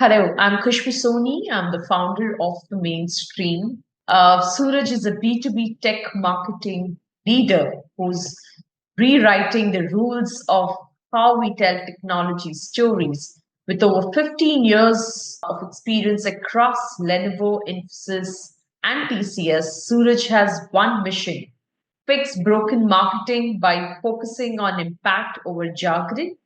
Hello, I'm Khushbu Soni. I'm the founder of The Mainstream. Sooraj is a B2B tech marketing leader who's rewriting the rules of how we tell technology stories. With over 15 years of experience across Lenovo, Infosys, and TCS, Sooraj has one mission: fix broken marketing by focusing on impact over jargon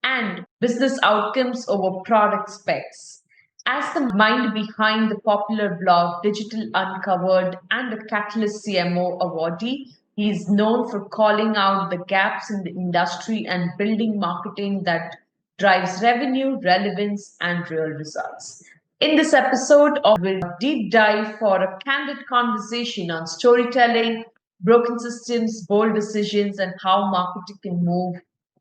and business outcomes over product specs. As the mind behind the popular blog Digital Uncovered and the Catalyst CMO awardee, he is known for calling out the gaps in the industry and building marketing that drives revenue, relevance, and real results. In this episode, we'll deep dive for a candid conversation on storytelling, broken systems, bold decisions, and how marketing can move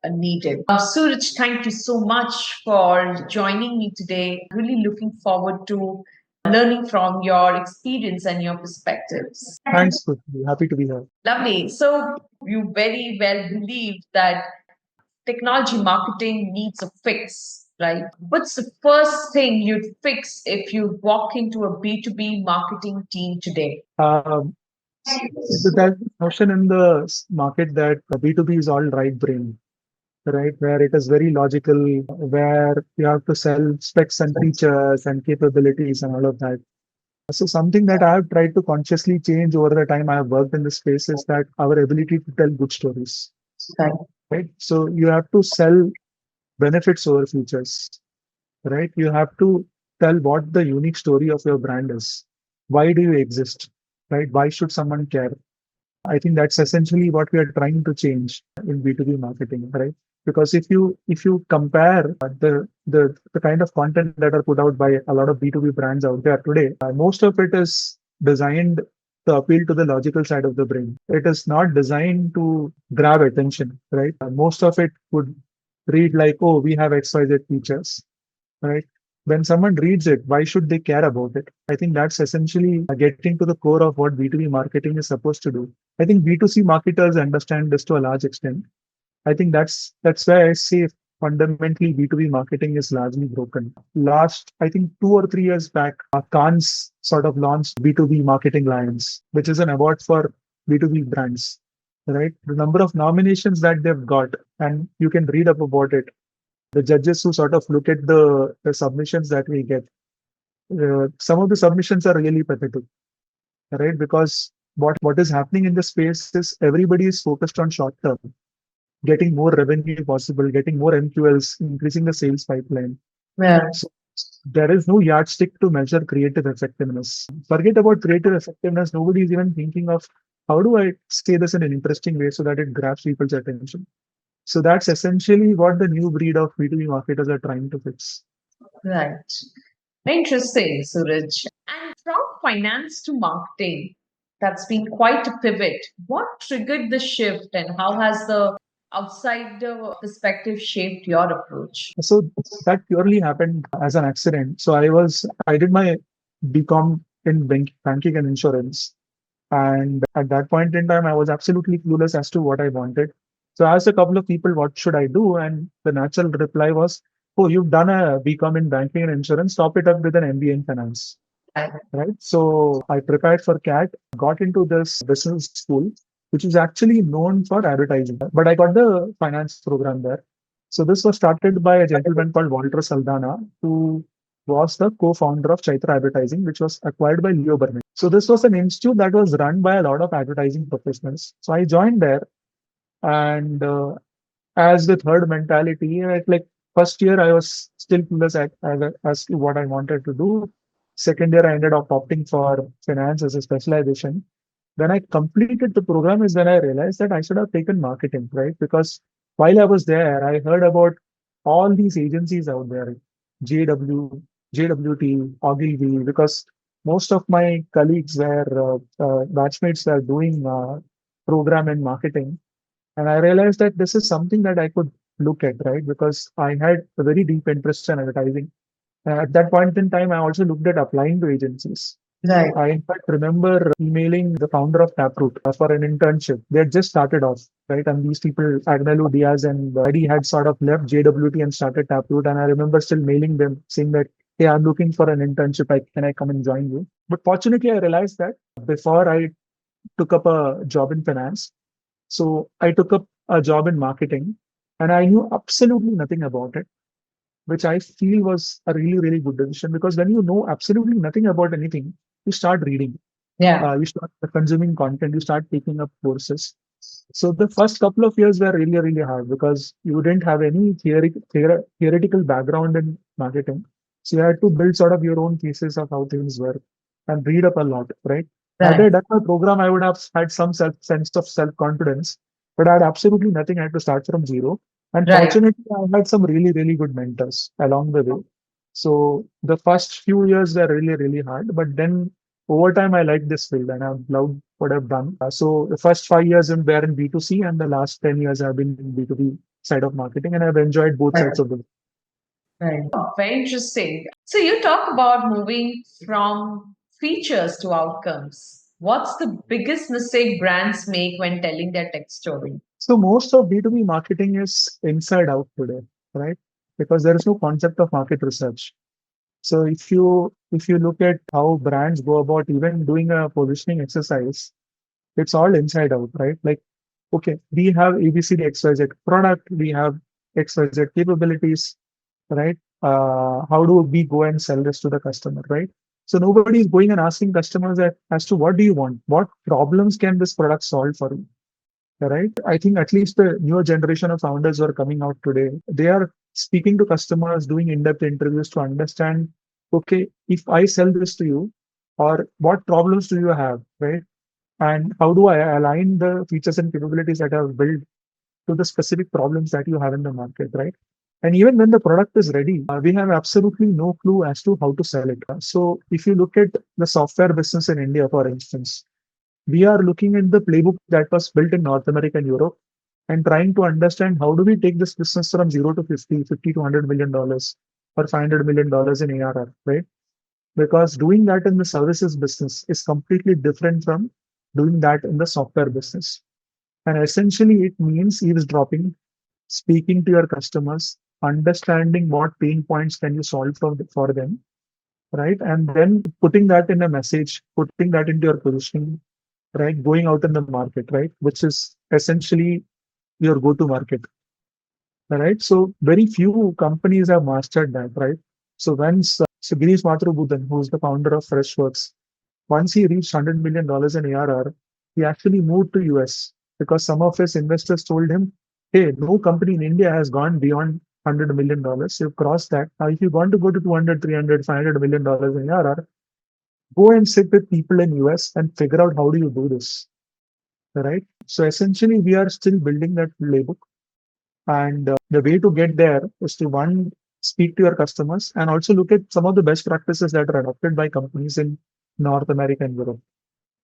needed. Suraj, thank you so much for joining me today. Really looking forward to learning from your experience and your perspectives. Thanks, Khushbu. Happy to be here. Lovely. So, you very well believe that technology marketing needs a fix, right? What's the first thing you'd fix if you walk into a B2B marketing team today? There's notion in the market that B2B is all right brain, right? Where it is very logical, where you have to sell specs and features and capabilities and all of that. So something that I have tried to consciously change over the time I have worked in this space is that our ability to tell good stories, Right. right? So you have to sell benefits over features, right? You have to tell what the unique story of your brand is. Why do you exist, right? Why should someone care? I think that's essentially what we are trying to change in B2B marketing, right? Because if you compare the kind of content that are put out by a lot of B2B brands out there today, most of it is designed to appeal to the logical side of the brain. It is not designed to grab attention, right? Most of it would read like, oh, we have XYZ features, right? When someone reads it, why should they care about it? I think that's essentially getting to the core of what B2B marketing is supposed to do. I think B2C marketers understand this to a large extent. I think that's why I say fundamentally B2B marketing is largely broken. Last, I think 2 or 3 years back, Cannes sort of launched B2B Marketing Lions, which is an award for B2B brands, right? The number of nominations that they've got, and you can read up about it. The judges who sort of look at the submissions that we get, some of the submissions are really pathetic, right? Because what is happening in the space is everybody is focused on short term, getting more revenue possible, getting more MQLs, increasing the sales pipeline. Yeah. So there is no yardstick to measure creative effectiveness. Forget about creative effectiveness. Nobody is even thinking of how do I say this in an interesting way so that it grabs people's attention. So that's essentially what the new breed of B2B marketers are trying to fix. Right. Interesting, Suraj. And from finance to marketing, that's been quite a pivot. What triggered the shift and how has the outsider perspective shaped your approach? So that purely happened as an accident. So I did my BCom in banking and insurance. And at that point in time, I was absolutely clueless as to what I wanted. So I asked a couple of people, what should I do? And the natural reply was, oh, you've done a BCom in banking and insurance, top it up with an MBA in finance. Right. So I prepared for CAT, got into this business school, which is actually known for advertising. But I got the finance program there. So this was started by a gentleman called Walter Saldana, who was the co-founder of Chaitra Advertising, which was acquired by Leo Burnett. So this was an institute that was run by a lot of advertising professionals. So I joined there, and as with herd mentality, like first year I was still clueless as to what I wanted to do. Second year I ended up opting for finance as a specialization. When I completed the program is when I realized that I should have taken marketing, right? Because while I was there, I heard about all these agencies out there, JW, JWT, Ogilvy, because most of my colleagues were batchmates were doing program in marketing. And I realized that this is something that I could look at, right? Because I had a very deep interest in advertising. At that point in time, I also looked at applying to agencies. Right. I, in fact, remember emailing the founder of Taproot for an internship. They had just started off, right? And these people, Agnello Diaz and Eddie, had sort of left JWT and started Taproot. And I remember still mailing them saying that hey, I'm looking for an internship. Can I come and join you? But fortunately, I realized that before I took up a job in finance, so I took up a job in marketing and I knew absolutely nothing about it, which I feel was a really, really good decision because when you know absolutely nothing about anything, you start reading, Yeah. you start consuming content, you start taking up courses. So the first couple of years were really, really hard because you didn't have any theoretical background in marketing. So you had to build sort of your own thesis of how things work and read up a lot, right? Had Right. I done my program, I would have had some sense of self-confidence, but I had absolutely nothing. I had to start from zero. And Right. fortunately, I had some really, really good mentors along the way. So the first few years were really, really hard, but then over time, I like this field and I've loved what I've done. So the first 5 years were in B2C and the last 10 years have been in B2B side of marketing and I've enjoyed both Right. sides of the. Right. Oh, very interesting. So you talk about moving from features to outcomes. What's the biggest mistake brands make when telling their tech story? So most of B2B marketing is inside out today, right? Because there is no concept of market research. So if you look at how brands go about even doing a positioning exercise, it's all inside out, right? Like, okay, we have ABCD XYZ product, we have XYZ capabilities, right? How do we go and sell this to the customer, right? So nobody is going and asking customers that as to what do you want? What problems can this product solve for you? Right? I think at least the newer generation of founders who are coming out today, they are speaking to customers, doing in-depth interviews to understand, okay, if I sell this to you, or what problems do you have, right? And how do I align the features and capabilities that I've built to the specific problems that you have in the market, right? And even when the product is ready, we have absolutely no clue as to how to sell it. So if you look at the software business in India, for instance, we are looking at the playbook that was built in North America and Europe and trying to understand how do we take this business from 0 to 50, 50 to $100 million or $500 million in ARR, right? Because doing that in the services business is completely different from doing that in the software business. And essentially, it means eavesdropping, speaking to your customers, understanding what pain points can you solve for them, right? And then putting that in a message, putting that into your positioning, right? Going out in the market, right? Which is essentially your go-to market, right? So very few companies have mastered that, right? So so Girish Mathruboodan, who's the founder of Freshworks, once he reached $100 million in ARR, he actually moved to US because some of his investors told him, hey, no company in India has gone beyond $100 million. You've crossed that. Now, if you want to go to 200, 300, $500 million in ARR, go and sit with people in US and figure out how do you do this, right? So essentially, we are still building that playbook. And the way to get there is to one, speak to your customers and also look at some of the best practices that are adopted by companies in North America and Europe,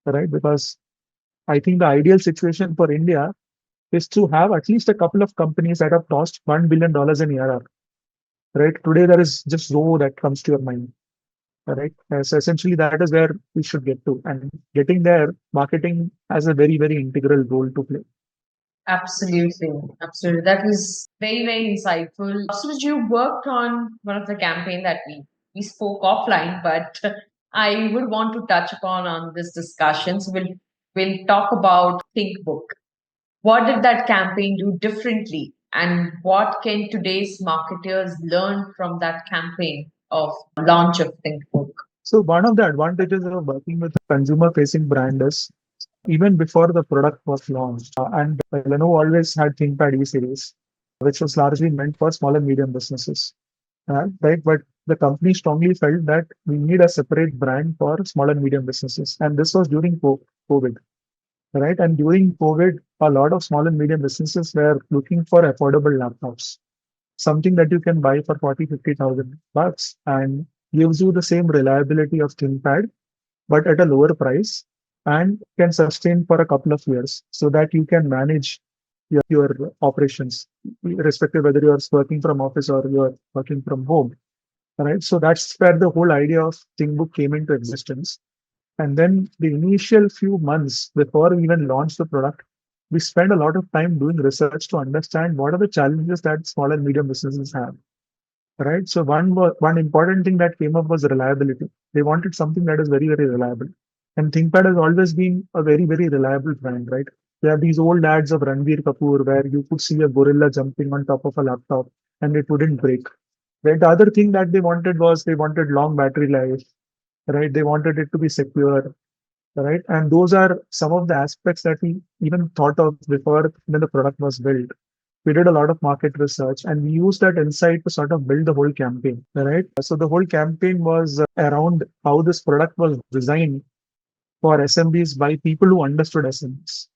right? Because I think the ideal situation for India is to have at least a couple of companies that have crossed $1 billion in ARR, right? Today, there is just Zoho that comes to your mind, right? So essentially, that is where we should get to. And getting there, marketing has a very, very integral role to play. Absolutely. Absolutely. That was very, very insightful. Suraj, you worked on one of the campaign that we spoke offline, but I would want to touch upon on this discussion. So we'll talk about Think Book. What did that campaign do differently? And what can today's marketers learn from that campaign of launch of Think Book? So one of the advantages of working with a consumer-facing brand is even before the product was launched, and Lenovo always had ThinkPad E-Series, which was largely meant for small and medium businesses, right? But the company strongly felt that we need a separate brand for small and medium businesses, and this was during COVID, right? And during COVID, a lot of small and medium businesses were looking for affordable laptops, something that you can buy for 40, 50,000 bucks and gives you the same reliability of ThinkPad, but at a lower price and can sustain for a couple of years so that you can manage your operations, irrespective whether you're working from office or you're working from home. Right. So that's where the whole idea of ThinkBook came into existence. And then the initial few months before we even launched the product, we spent a lot of time doing research to understand what are the challenges that small and medium businesses have. right? So one important thing that came up was reliability. They wanted something that is very, very reliable. And ThinkPad has always been a very, very reliable brand, right? There are these old ads of Ranveer Kapoor where you could see a gorilla jumping on top of a laptop and it wouldn't break. Right? The other thing that they wanted was they wanted long battery life, right? They wanted it to be secure, right? And those are some of the aspects that we even thought of before when the product was built. We did a lot of market research and we used that insight to sort of build the whole campaign, right? So the whole campaign was around how this product was designed for SMBs by people who understood SMBs,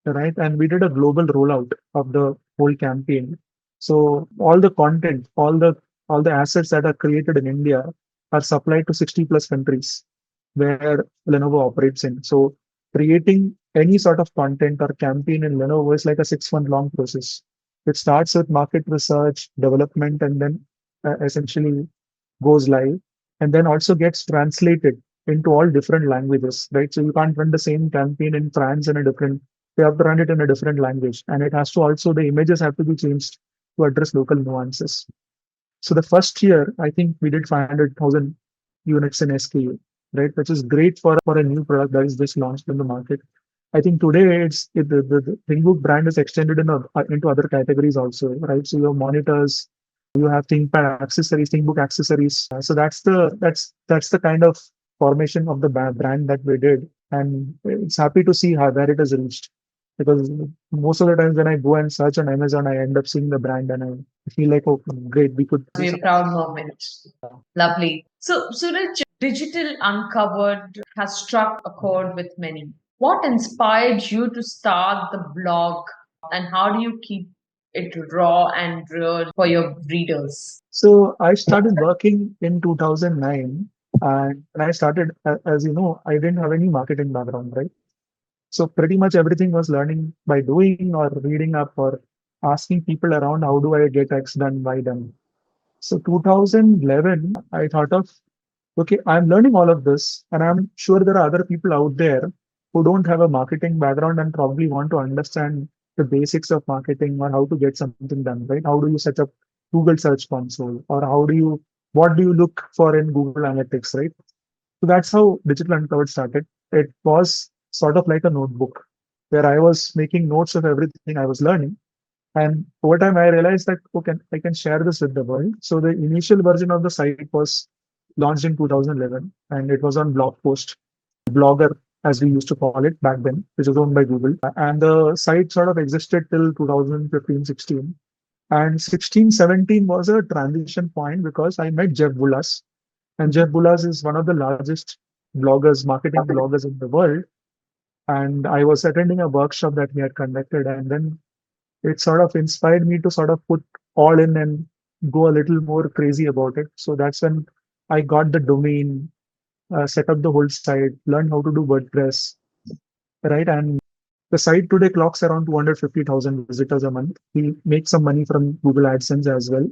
right? And we did a global rollout of the whole campaign. So all the content, all the assets that are created in India are supplied to 60 plus countries where Lenovo operates in. So creating any sort of content or campaign in Lenovo is like a 6 month long process. It starts with market research, development, and then essentially goes live, and then also gets translated into all different languages, right? So you can't run the same campaign in France in a different, you have to run it in a different language. And it has to also, the images have to be changed to address local nuances. So the first year, I think we did 500,000 units in SKU, right? Which is great for a new product that is just launched in the market. I think today the ThinkBook brand is extended into other categories also, right? So you have monitors, you have ThinkPad accessories, ThinkBook accessories. So that's the kind of formation of the brand that we did, and it's happy to see how where it has reached. Because most of the times when I go and search on Amazon, I end up seeing the brand and I feel like, oh, great, we could do Be a something. proud moment. Lovely. So, Suraj, Digital Uncovered has struck a chord with many. What inspired you to start the blog, and how do you keep it raw and real for your readers? So I started working in 2009, and when I started, as you know, I didn't have any marketing background, right? So pretty much everything was learning by doing or reading up or asking people around, how do I get X done, Y done? So 2011, I thought of, okay, I'm learning all of this, and I'm sure there are other people out there who don't have a marketing background and probably want to understand the basics of marketing or how to get something done, right? How do you set up Google Search Console, or what do you look for in Google Analytics, right? So that's how Digital Uncovered started. It was sort of like a notebook where I was making notes of everything I was learning. And over time, I realized that, okay, I can share this with the world. So the initial version of the site was launched in 2011, and it was on blog post, blogger, as we used to call it back then, which was owned by Google. And the site sort of existed till 2015, 16. And 16, 17 was a transition point because I met Jeff Bullas. And Jeff Bullas is one of the largest bloggers, marketing bloggers in the world. And I was attending a workshop that he had conducted. And then it sort of inspired me to sort of put all in and go a little more crazy about it. So that's when I got the domain, set up the whole site, learned how to do WordPress, right? And the site today clocks around 250,000 visitors a month. We make some money from Google AdSense as well,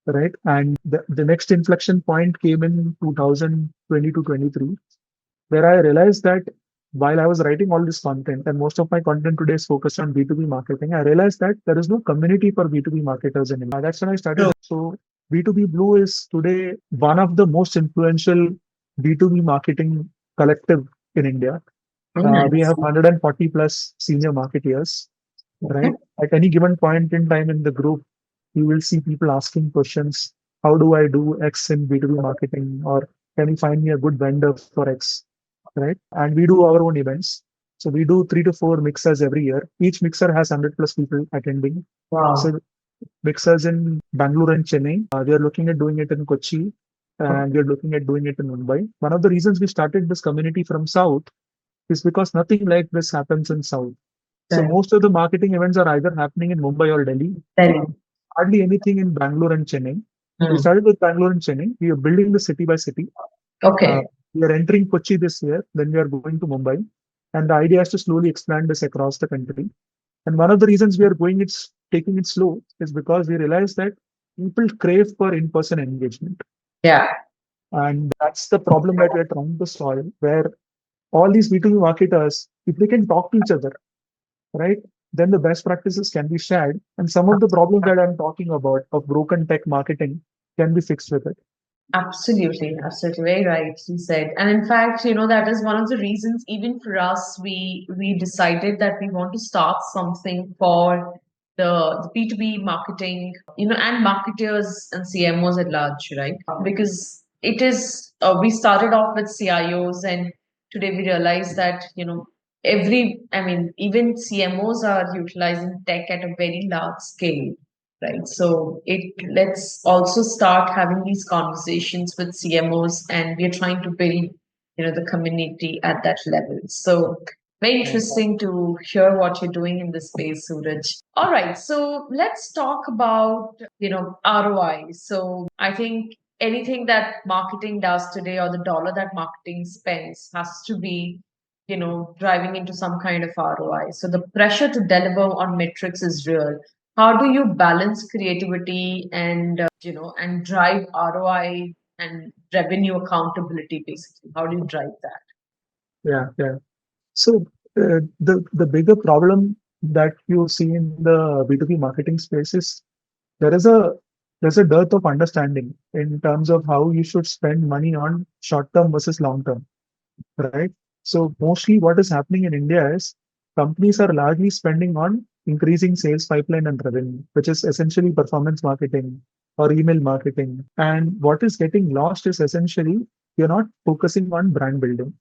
right? And the next inflection point came in 2020 to 23, where I realized that while I was writing all this content, and most of my content today is focused on B2B marketing, I realized that there is no community for B2B marketers in India. That's when I started. So B2B Blue is today one of the most influential B2B marketing collective in India. Very We nice. have 140 plus senior marketeers, right? At any given point in time in the group, you will see people asking questions. How do I do X in B2B marketing? Or can you find me a good vendor for X? Right? And we do our own events. So we do 3 to 4 mixers every year. Each mixer has 100 plus people attending. Wow. So mixers in Bangalore and Chennai. We are looking at doing it in Kochi, and we are looking at doing it in Mumbai. One of the reasons we started this community from South is because nothing like this happens in South. So Right. most of the marketing events are either happening in Mumbai or Delhi, Very. hardly anything in Bangalore and Chennai. We Hmm. started with Bangalore and Chennai. We are building the city by city. Uh, Okay. we are entering Kochi this year, then we are going to Mumbai. And the idea is to slowly expand this across the country. And one of the reasons we are taking it slow is because we realize that people crave for in-person engagement. Yeah. And that's the problem that we're trying to solve, where all these B2B marketers, if they can talk to each other, right, then the best practices can be shared. And some of the problems that I'm talking about of broken tech marketing can be fixed with it. Absolutely, absolutely, very right. You said, and in fact, that is one of the reasons. Even for us, we decided that we want to start something for the B2B marketing, and marketers and CMOs at large, right? Because it is we started off with CIOs, and today we realize that I mean, even CMOs are utilizing tech at a very large scale, right? So it let's also start having these conversations with CMOs, and we're trying to build, the community at that level. So very Yeah. interesting to hear what you're doing in this space, Suraj. All right, so let's talk about, ROI. So I think anything that marketing does today, or the dollar that marketing spends, has to be, driving into some kind of ROI. So the pressure to deliver on metrics is real. How do you balance creativity and and drive ROI and revenue accountability? Basically, how do you drive that? Yeah, yeah. So the bigger problem that you see in the B2B marketing space is there is a there's a dearth of understanding in terms of how you should spend money on short term versus long term, right? So mostly what is happening in India is companies are largely spending on increasing sales pipeline and revenue, which is essentially performance marketing or email marketing. And what is getting lost is essentially you're not focusing on brand building.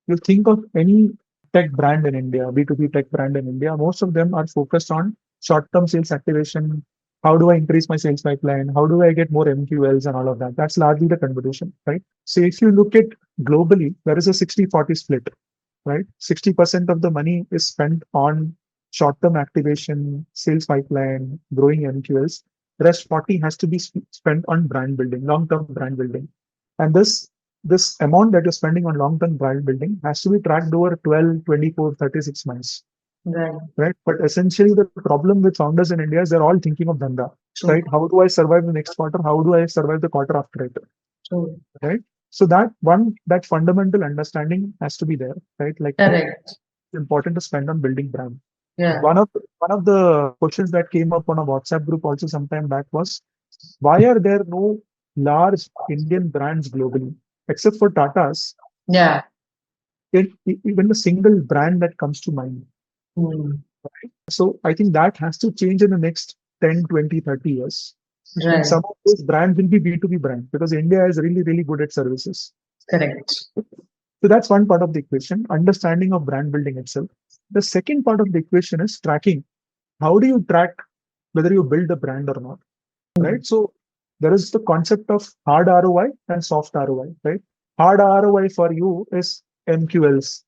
You think of any tech brand in India, B2B tech brand in India, most of them are focused on short-term sales activation. How do I increase my sales pipeline? How do I get more MQLs and all of that? That's largely the conversation, right? So if you look at globally, there is a 60-40 split, right? 60% of the money is spent on short-term activation, sales pipeline, growing MQLs. The rest 40 has to be spent on brand building, long-term brand building. And this amount that you're spending on long-term brand building has to be tracked over 12, 24, 36 months, Right. right? But essentially, the problem with founders in India is they're all thinking of dhanda, True. right? How do I survive the next quarter? How do I survive the quarter after it, True. right? So that fundamental understanding has to be there, right? Like Correct. it's important to spend on building brand. Yeah. One of the questions that came up on a WhatsApp group also sometime back was, why are there no large Indian brands globally? Except for Tata's, Yeah. even a single brand that comes to mind. Mm. So I think that has to change in the next 10, 20, 30 years. And Right. some of those brands will be B2B brands because India is really, really good at services. Correct. So that's one part of the equation, understanding of brand building itself. The second part of the equation is tracking. How do you track whether you build a brand or not, Mm. right? So there is the concept of hard ROI and soft ROI, right? Hard ROI for you is MQLs,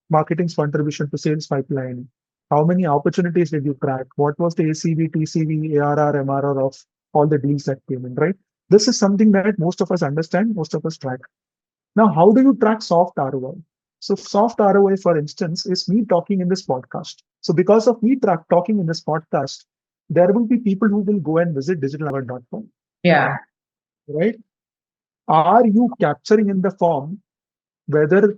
marketing's contribution to sales pipeline. How many opportunities did you crack? What was the ACV, TCV, ARR, MRR of all the deals that came in, right? This is something that most of us understand, most of us track. Now, how do you track soft ROI? So, soft ROI, for instance, is me talking in this podcast. So, because of me talking in this podcast, there will be people who will go and visit digitalhour.com, Yeah. right? Are you capturing in the form whether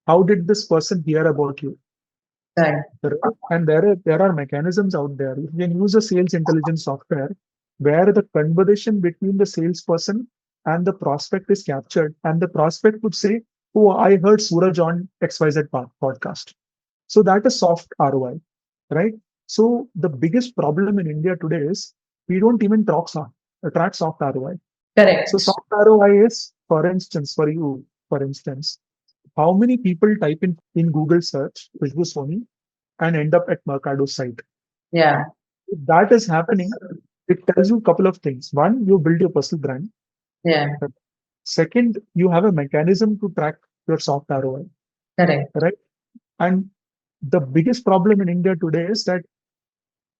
how did this person hear about you? Right. Right? And there are mechanisms out there. You can use a sales intelligence software where the conversation between the salesperson and the prospect is captured, and the prospect would say, "Oh, I heard Suraj on XYZ podcast." So that is soft ROI, right? So the biggest problem in India today is we don't even track soft ROI. So Correct. soft ROI is, for instance, for instance, how many people type in Google search Khushbu Soni and end up at Mercado's site? Yeah. If that is happening, it tells you a couple of things. One, you build your personal brand. Yeah. Second, you have a mechanism to track your soft ROI, Correct. right? And the biggest problem in India today is that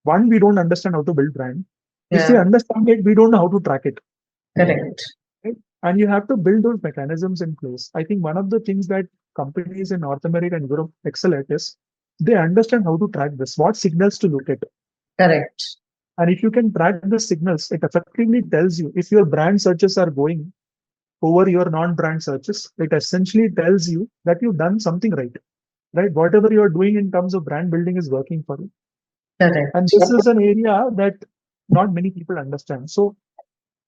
one, we don't understand how to build brand. If we Yeah. understand it, we don't know how to track it. Correct. Right? And you have to build those mechanisms in place. I think one of the things that companies in North America and Europe excel at is they understand how to track this, what signals to look at. Correct. And if you can track the signals, it effectively tells you if your brand searches are going over your non-brand searches, it essentially tells you that you've done something right, right? Whatever you're doing in terms of brand building is working for you. And Correct. this is an area that not many people understand. So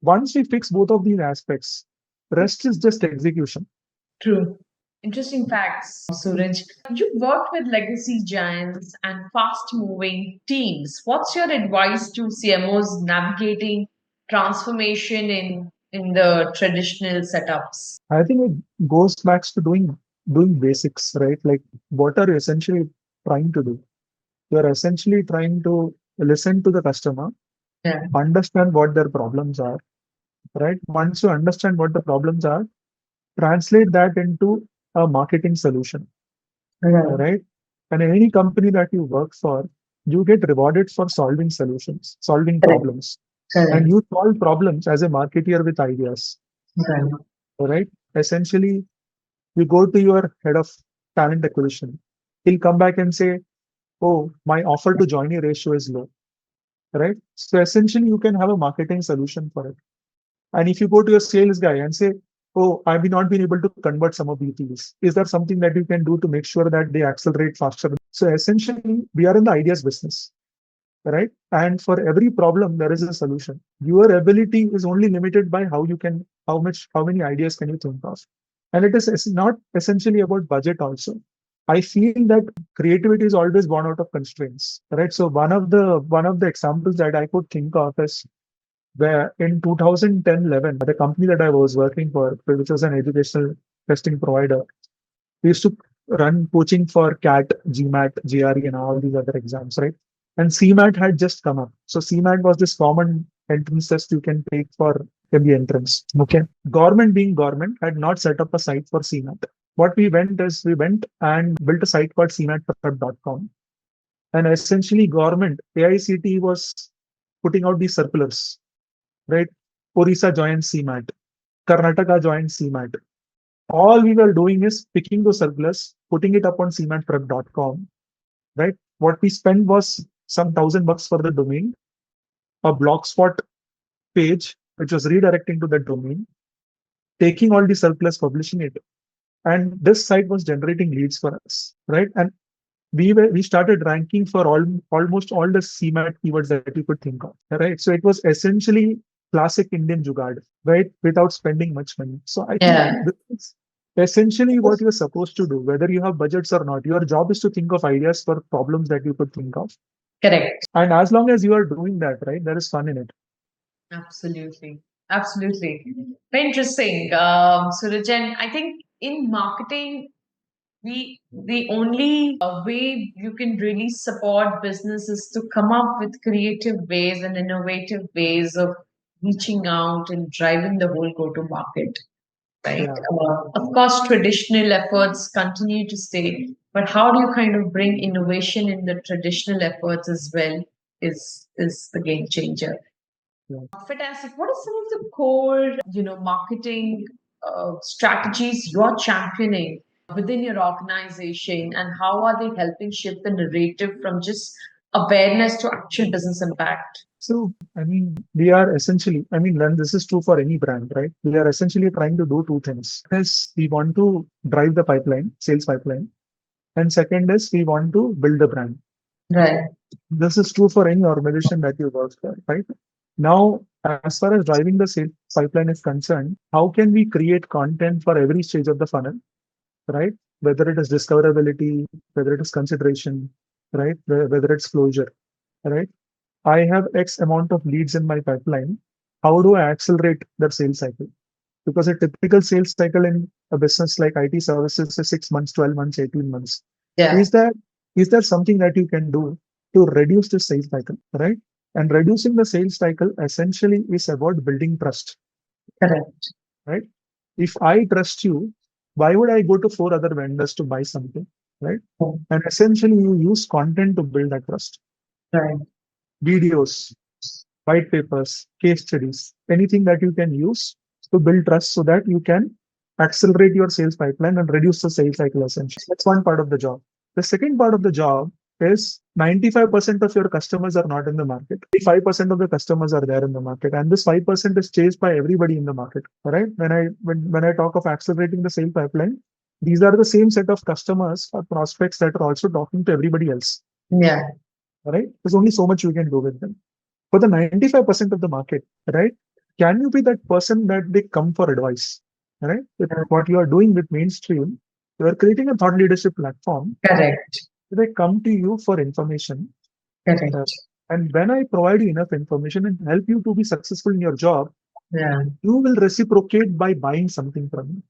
Once we fix both of these aspects, rest is just execution. True. Interesting facts, Suraj. You've worked with legacy giants and fast moving teams. What's your advice to CMOs navigating transformation in the traditional setups? I think it goes back to doing basics, right? Like what are you essentially trying to do? You're essentially trying to listen to the customer, Yeah. understand what their problems are, right? Once you understand what the problems are, translate that into a marketing solution, Right. right? And in any company that you work for, you get rewarded for solving solutions, solving Correct. problems. And Correct. you solve problems as a marketeer with ideas, Right. right? Essentially, you go to your head of talent acquisition. He'll come back and say, oh, my offer to join ratio is low, right? So essentially, you can have a marketing solution for it. And if you go to your sales guy and say, oh, I've not been able to convert some of these deals, is there something that you can do to make sure that they accelerate faster? So essentially, we are in the ideas business, right? And for every problem, there is a solution. Your ability is only limited by how many ideas can you think of? And it is not essentially about budget also. I feel that creativity is always born out of constraints, right? So one of the examples that I could think of is where in 2010-11, the company that I was working for, which was an educational testing provider, we used to run coaching for CAT, GMAT, GRE, and all these other exams, right? And CMAT had just come up. So CMAT was this common entrance test you can take for MBA entrance. Okay. Government being government had not set up a site for CMAT. What we went and built a site called cmatprep.com. And essentially government, AICT was putting out these circulars, right? Orissa joined CMAT. Karnataka joined CMAT. All we were doing is picking those circulars, putting it up on cmatprep.com, right? What we spent was some $1,000 for the domain, a blogspot page, which was redirecting to that domain, taking all the circulars, publishing it. And this site was generating leads for us, right? And we started ranking for almost all the CMAT keywords that you could think of, right? So it was essentially classic Indian jugaad, right? Without spending much money. So I think Yeah. this is essentially what you're supposed to do, whether you have budgets or not. Your job is to think of ideas for problems that you could think of. Correct. And as long as you are doing that, right, there is fun in it. Absolutely. Absolutely. Very interesting. Surajan, I think in marketing, the only way you can really support business is to come up with creative ways and innovative ways of reaching out and driving the whole go to market, right? Yeah. Of course, traditional efforts continue to stay, but how do you kind of bring innovation in the traditional efforts as well is the game changer. Yeah. Fantastic. What are some of the core, marketing strategies you're championing within your organization, and how are they helping shift the narrative from just awareness to actual business impact? So, I mean, we are essentially, I mean, and this is true for any brand, right? We are essentially trying to do two things. Is we want to drive the pipeline, sales pipeline. And second is we want to build the brand. Right. This is true for any organization that you work for, right? Now, as far as driving the sales pipeline is concerned, how can we create content for every stage of the funnel, right? Whether it is discoverability, whether it is consideration, right? Whether it's closure, right? I have X amount of leads in my pipeline. How do I accelerate that sales cycle? Because a typical sales cycle in a business like IT services is 6 months, 12 months, 18 months. Yeah. Is that is there something that you can do to reduce the sales cycle, right? And reducing the sales cycle essentially is about building trust, Correct. right? If I trust you, why would I go to four other vendors to buy something, right? And essentially, you use content to build that trust. Right. Videos, white papers, case studies, anything that you can use to build trust so that you can accelerate your sales pipeline and reduce the sales cycle essentially. That's one part of the job. The second part of the job is 95% of your customers are not in the market. 5% of the customers are there in the market. And this 5% is chased by everybody in the market. All right. When I talk of accelerating the sales pipeline, these are the same set of customers or prospects that are also talking to everybody else. Yeah. All right. There's only so much you can do with them. For the 95% of the market, right? can you be that person that they come for advice? Right? With what you are doing with mainstream, you are creating a thought leadership platform. Correct. They come to you for information. Uh, Correct. and when I provide you enough information and help you to be successful in your job, Yeah. you will reciprocate by buying something from me,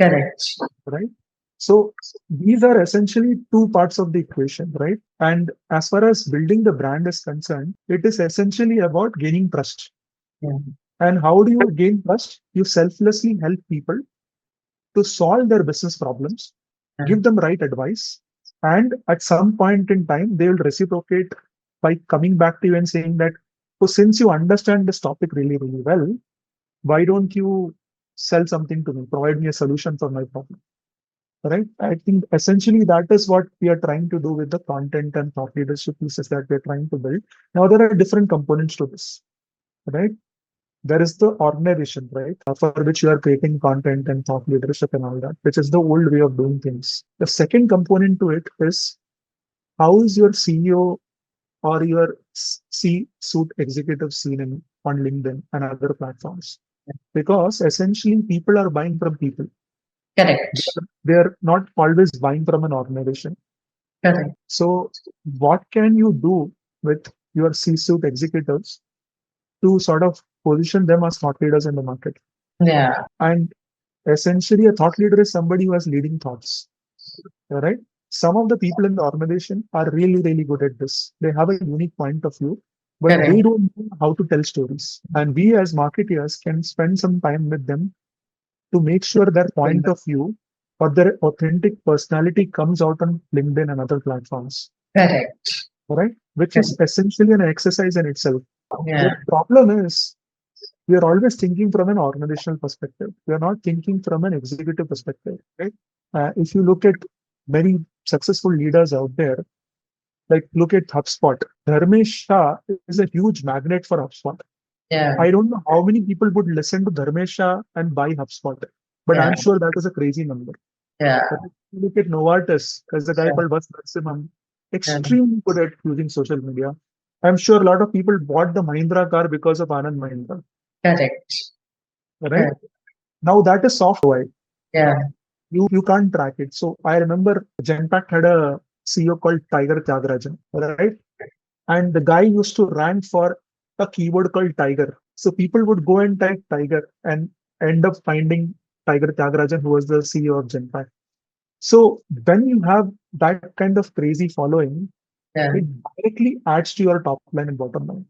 Correct. right? So these are essentially two parts of the equation, right? And as far as building the brand is concerned, it is essentially about gaining trust. Yeah. And how do you gain trust? You selflessly help people to solve their business problems, Yeah. give them right advice, and at some point in time, they will reciprocate by coming back to you and saying that, oh, since you understand this topic really, really well, why don't you sell something to me, provide me a solution for my problem? Right? I think essentially that is what we are trying to do with the content and thought leadership pieces that we're trying to build. Now, there are different components to this, right? There is the organization, right, for which you are creating content and thought leadership and all that, which is the old way of doing things. The second component to it is how is your CEO or your C-suite executive seen on LinkedIn and other platforms? Because essentially people are buying from people. Correct. They're not always buying from an organization. Correct. So what can you do with your C-suite executives to sort of position them as thought leaders in the market? Yeah. And essentially, a thought leader is somebody who has leading thoughts, right? Some of the people in the organization are really, really good at this. They have a unique point of view, but they Correct. don't know how to tell stories. And we as marketeers can spend some time with them to make sure their point of view or their authentic personality comes out on LinkedIn and other platforms, Correct. right? Which is Correct. essentially an exercise in itself. Yeah. The problem is we are always thinking from an organizational perspective. We are not thinking from an executive perspective, right? If you look at many successful leaders out there, like look at HubSpot, Dharmesh Shah is a huge magnet for HubSpot. Yeah. I don't know how many people would listen to Dharmesh Shah and buy HubSpot, but Yeah. I'm sure that is a crazy number. Yeah. But if you look at Novartis, there's a guy Yeah. called Vas Narasimhan, Yeah. extremely good at using social media. I'm sure a lot of people bought the Mahindra car because of Anand Mahindra, Correct. right? Correct. Now that is soft ROI. Yeah. You can't track it. So I remember Genpact had a CEO called Tiger Tyagarajan, right? And the guy used to rank for a keyword called Tiger. So people would go and type Tiger and end up finding Tiger Tyagarajan, who was the CEO of Genpact. So when you have that kind of crazy following, Yeah. it directly adds to your top line and bottom line.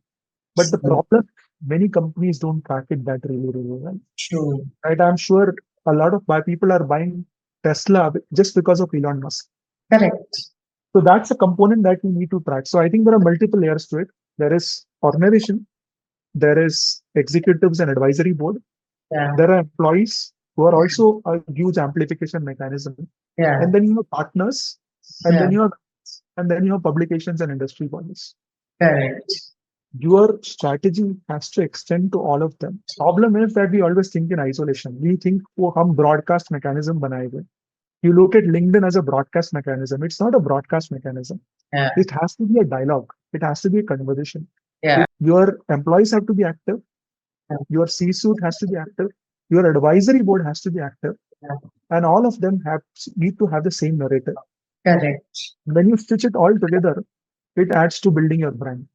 But the So problem, many companies don't track it that really, really well. true. Right? I'm sure a lot of people are buying Tesla just because of Elon Musk. Correct. So that's a component that we need to track. So I think there are multiple layers to it. There is organization, there is executives and advisory board, Yeah. there are employees who are also a huge amplification mechanism, Yeah. and then you have partners, and Yeah. then you have publications and industry bodies. Correct. Your strategy has to extend to all of them. Problem is that we always think in isolation. We think, oh, हम broadcast mechanism बनाएंगे. You look at LinkedIn as a broadcast mechanism. It's not a broadcast mechanism. Yeah. It has to be a dialogue. It has to be a conversation. Yeah. Your employees have to be active. Yeah. Your C-suite has to be active. Your advisory board has to be active. Yeah. And all of them need to have the same narrative. Correct. When you stitch it all together, it adds to building your brand.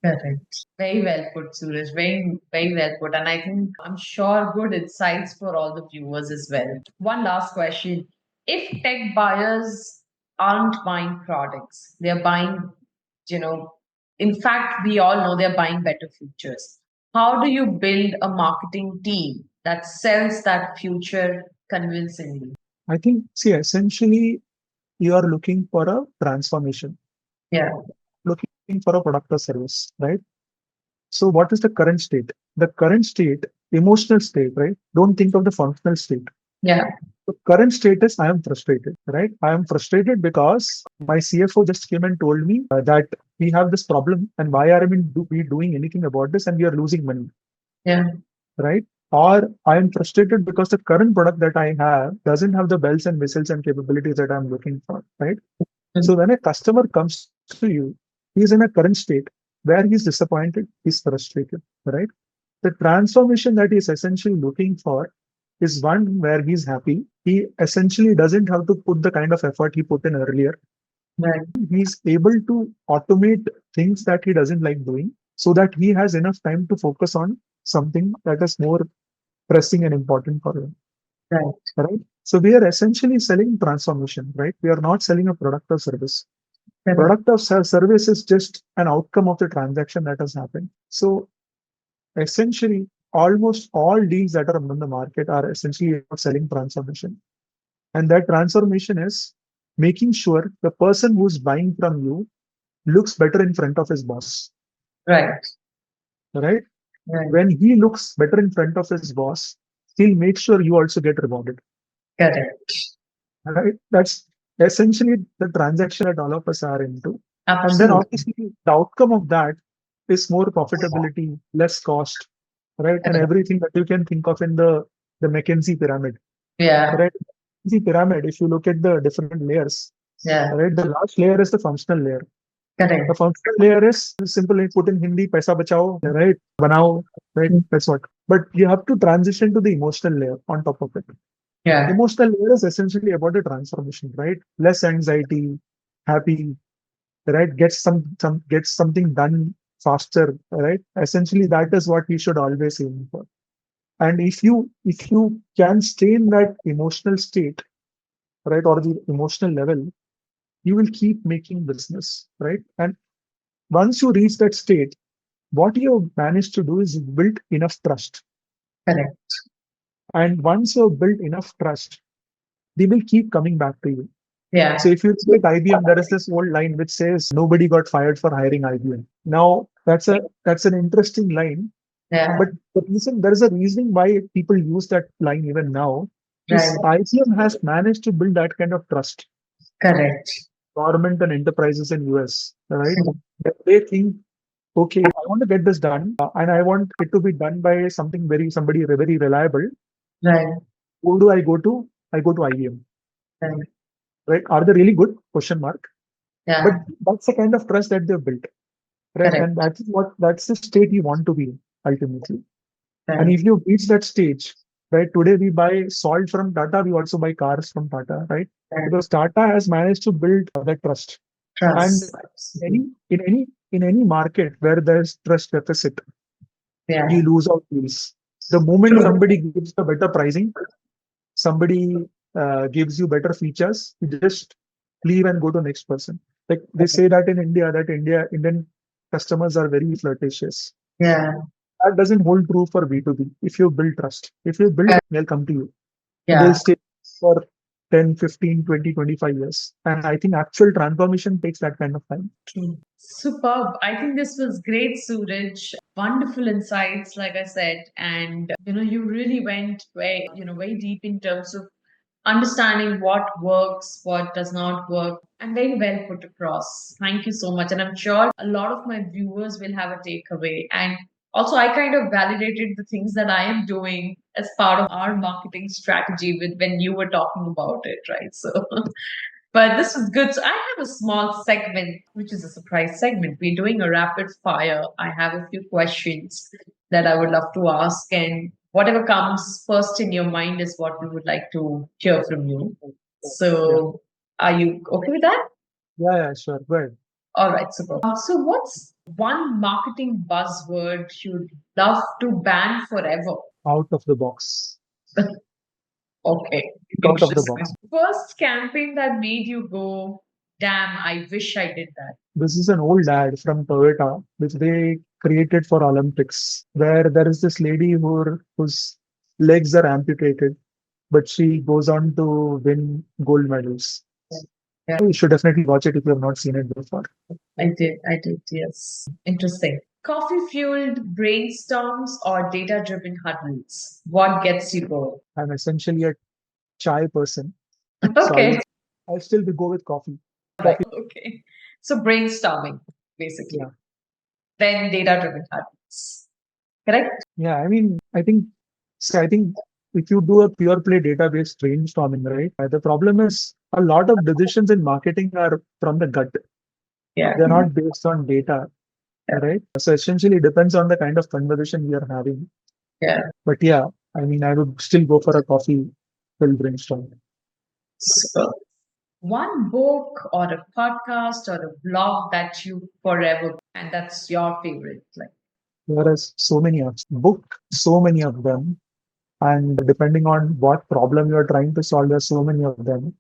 Correct. Very well put, Suraj. Very, very well put. And I think I'm sure good insights for all the viewers as well. One last question. If tech buyers aren't buying products, they're buying, you know, in fact, we all know they're buying better futures. How do you build a marketing team that sells that future convincingly? I think, see, essentially, you are looking for a transformation, Yeah. looking for a product or service, right? So, what is the current state? The current state, emotional state, right? Don't think of the functional state. Yeah. The current status, I am frustrated, right? I am frustrated because my CFO just came and told me that we have this problem and why are we doing anything about this and we are losing money, Yeah. right? Or I am frustrated because the current product that I have doesn't have the bells and whistles and capabilities that I'm looking for, right? So when a customer comes to you, he's in a current state where he's disappointed, he's frustrated, right? The transformation that he's essentially looking for is one where he's happy. He essentially doesn't have to put the kind of effort he put in earlier. Right. He's able to automate things that he doesn't like doing so that he has enough time to focus on something that is more pressing and important for him. Right. Right? So we are essentially selling transformation, right? We are not selling a product or service. Correct. Product or service is just an outcome of the transaction that has happened. So essentially, almost all deals that are on the market are essentially about selling transformation. And that transformation is making sure the person who's buying from you looks better in front of his boss, Right. right? Right. When he looks better in front of his boss, he'll make sure you also get rewarded, Correct. right? That's essentially the transaction that all of us are into. And then Absolutely. obviously the outcome of that is more profitability, less cost, right? And Correct. everything that you can think of in the McKinsey pyramid, Yeah. right? McKinsey pyramid, if you look at the different layers, Yeah. right? The last layer is the functional layer. The Correct. functional layer is simply put in Hindi, paisa bachao, right? Banao, right? That's what. But you have to transition to the emotional layer on top of it. Yeah. Emotional layer is essentially about the transformation, right? Less anxiety, happy, right? Get something done faster, right? Essentially, that is what we should always aim for. And if you can stay in that emotional state, right, or the emotional level, you will keep making business, right? And once you reach that state, what you have managed to do is build enough trust. Correct. And once you've built enough trust, they will keep coming back to you. Yeah. So if you look at IBM, there is this old line which says nobody got fired for hiring IBM. Now that's an interesting line, Yeah. but there is a reasoning why people use that line even now. Right. Is IBM has managed to build that kind of trust, Correct. government and enterprises in US, right? That they think, okay, I want to get this done, and I want it to be done by somebody very reliable. Right. Who do I go to? I go to IBM, Right. right? Are they really good? Question mark. But Yeah. that's the kind of trust that they've built, right? And Correct. that's the state you want to be in, ultimately. And Right. if you reach that stage, right? Today we buy salt from Tata, we also buy cars from Tata, right? Right. Because Tata has managed to build that trust. And Trust. Absolutely. in any market where there's trust deficit, Yeah. you lose out deals. The moment True. somebody gives you better pricing, somebody gives you better features, you just leave and go to next person. Like they say that in India, Indian customers are very flirtatious. Yeah. That doesn't hold true for B2B. If you build trust, if you build, they'll come to you and they'll Yeah. stay for 10, 15, 20, 25 years. And I think actual transformation takes that kind of time. True. Superb. I think this was great, Suraj. Wonderful insights, like I said. And, you really went very deep in terms of understanding what works, what does not work, and very well put across. Thank you so much. And I'm sure a lot of my viewers will have a takeaway. And also, I kind of validated the things that I am doing as part of our marketing strategy with when you were talking about it, right? So, but this was good. So, I have a small segment, which is a surprise segment. We're doing a rapid fire. I have a few questions that I would love to ask, and whatever comes first in your mind is what we would like to hear from you. Yeah, So, are you okay with that? yeah, sure. Go ahead. All right, super. So, what's one marketing buzzword you'd love to ban forever? Out of the box. Okay, Out of the interesting. box. First campaign that made you go, damn, I wish I did that. This is an old ad from Toyota, which they created for Olympics, where there is this lady whose legs are amputated, but she goes on to win gold medals. Yeah, You should definitely watch it if you have not seen it before. I did, yes. Interesting. Coffee fueled brainstorms or data driven huddles? What gets you going? I'm essentially a chai person, so Okay. I'll still be go with coffee. Right. Coffee, Okay. So brainstorming, basically. yeah, Then data driven huddles. Correct? yeah. I think if you do a pure play database brainstorming, right? The problem is a lot of decisions in marketing are from the gut. Yeah. They're not based on data. right? So essentially, it depends on the kind of conversation we are having. Yeah. But yeah, I mean, I would still go for a coffee till brainstorm. So, one book or a podcast or a blog that you forever and that's your favorite. Like, There is so many of book, so many of them, and depending on what problem you are trying to solve, there's so many of them.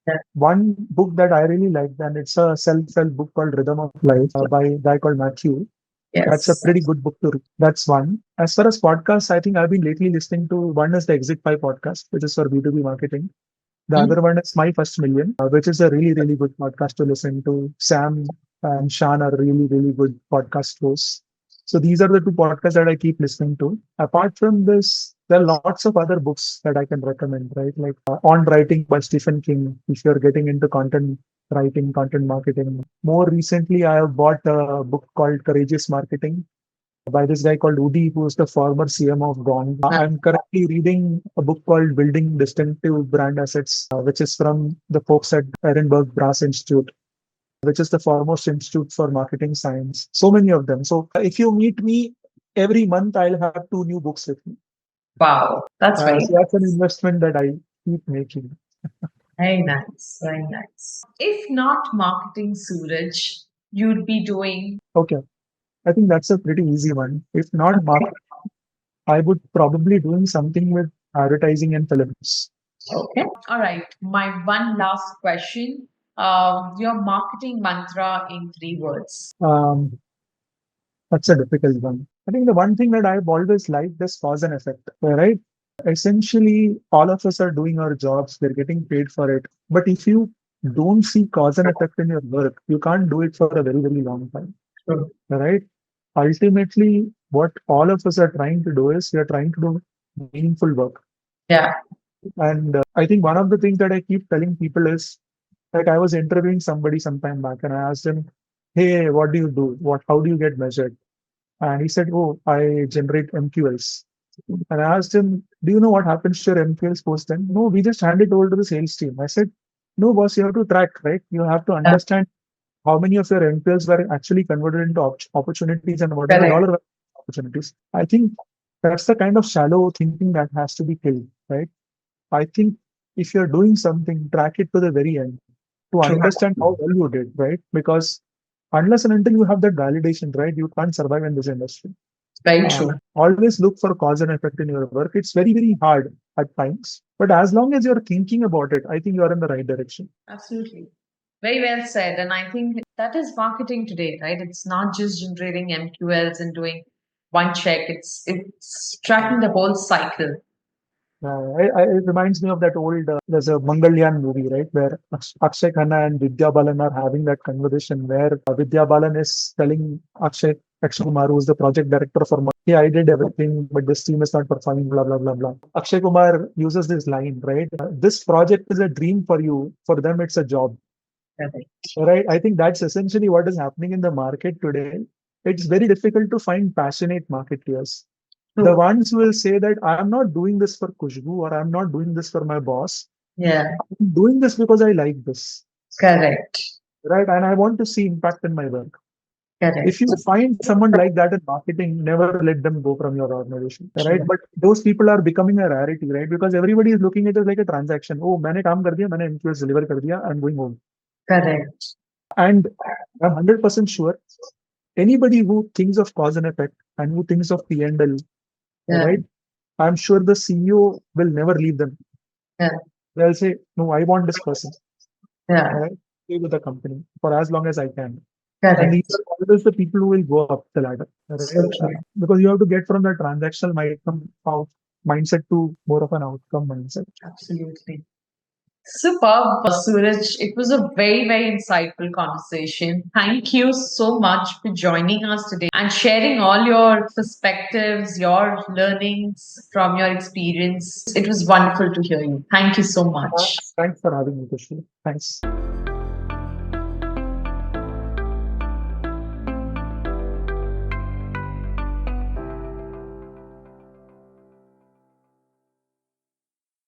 yeah. One book that I really liked, and it's a self-help book called Rhythm of Life by a guy called Matthew. That's a Yes. pretty good book to read. That's one. As far as podcasts, I think I've been lately listening to one is the Exit 5 podcast, which is for B2B marketing. The Mm. other one is My First Million, which is a really, really good podcast to listen to. Sam and Shan are really, really good podcast hosts. So these are the two podcasts that I keep listening to. Apart from this, there are lots of other books that I can recommend, right? Like On Writing by Stephen King, if you're getting into content writing, content marketing. More recently, I have bought a book called Courageous Marketing by this guy called Udi, who is the former CM of Gong. I'm currently reading a book called Building Distinctive Brand Assets, which is from the folks at Edinburgh Brass Institute, which is the foremost institute for marketing science. So many of them. So if you meet me every month, I'll have two new books with me. Wow. That's So that's an investment that I keep making. very nice. Very nice. If not marketing, Suraj, you'd be doing. Okay, I think that's a pretty easy one. If not Okay. marketing, I would probably doing something with advertising and films. Okay. All right. My one last question. Your marketing mantra in 3 words. Um, That's a difficult one. I think the one thing that I've always liked is cause and effect, right? Essentially, all of us are doing our jobs, we're getting paid for it. But if you don't see cause and effect in your work, you can't do it for a very, very long time, True. right? Ultimately, what all of us are trying to do is we are trying to do meaningful work. Yeah. And I think one of the things that I keep telling people is like I was interviewing somebody some time back and I asked him, hey, what do you do? How do you get measured? And he said, oh, I generate MQLs. And I asked him, do you know what happens to your MQLs post then? No, we just hand it over to the sales team. I said, no, boss, you have to track, right? You have to Yeah. understand how many of your MQLs were actually converted into opportunities and what are the Correct. dollar opportunities. I think that's the kind of shallow thinking that has to be killed, right? I think if you're doing something, track it to the very end to True. understand how well you did, right? Because unless and until you have that validation, right, you can't survive in this industry. Very true. Always look for cause and effect in your work. It's very, very hard at times. But as long as you're thinking about it, I think you are in the right direction. Absolutely. Very well said. And I think that is marketing today, right? It's not just generating MQLs and doing one check. It's tracking the whole cycle. It reminds me of that old, there's a Mangalyan movie, right, where Akshay Khanna and Vidya Balan are having that conversation where Vidya Balan is telling Akshay Kumar, who's the project director for, hey, I did everything, but this team is not performing, blah, blah, blah, blah. Akshay Kumar uses this line, right? This project is a dream for you. For them, it's a job, Correct. right? I think that's essentially what is happening in the market today. It's very difficult to find passionate marketeers. The True. ones who will say that I'm not doing this for Khushbu or I'm not doing this for my boss. Yeah. I'm doing this because I like this, Correct. right? And I want to see impact in my work. If Correct. you find someone like that in marketing, never let them go from your organization, right? True. But those people are becoming a rarity, right? Because everybody is looking at it like a transaction. Oh, मैंने काम कर दिया, मैंने influence deliver कर दिया, I'm going home. Correct. And I'm 100% sure anybody who thinks of cause and effect and who thinks of P&L, Yeah. right? I'm sure the CEO will never leave them. Yeah. They'll say, no, I want this person. Yeah. Right? Stay with the company for as long as I can. And these Correct. are always the people who will go up the ladder. So Right? true. Because you have to get from the transactional mindset to more of an outcome mindset. Absolutely. Superb, Suraj. It was a very, very insightful conversation. Thank you so much for joining us today and sharing all your perspectives, your learnings from your experience. It was wonderful to hear you. Thank you so much. Thanks for having me, Khushbu. Thanks.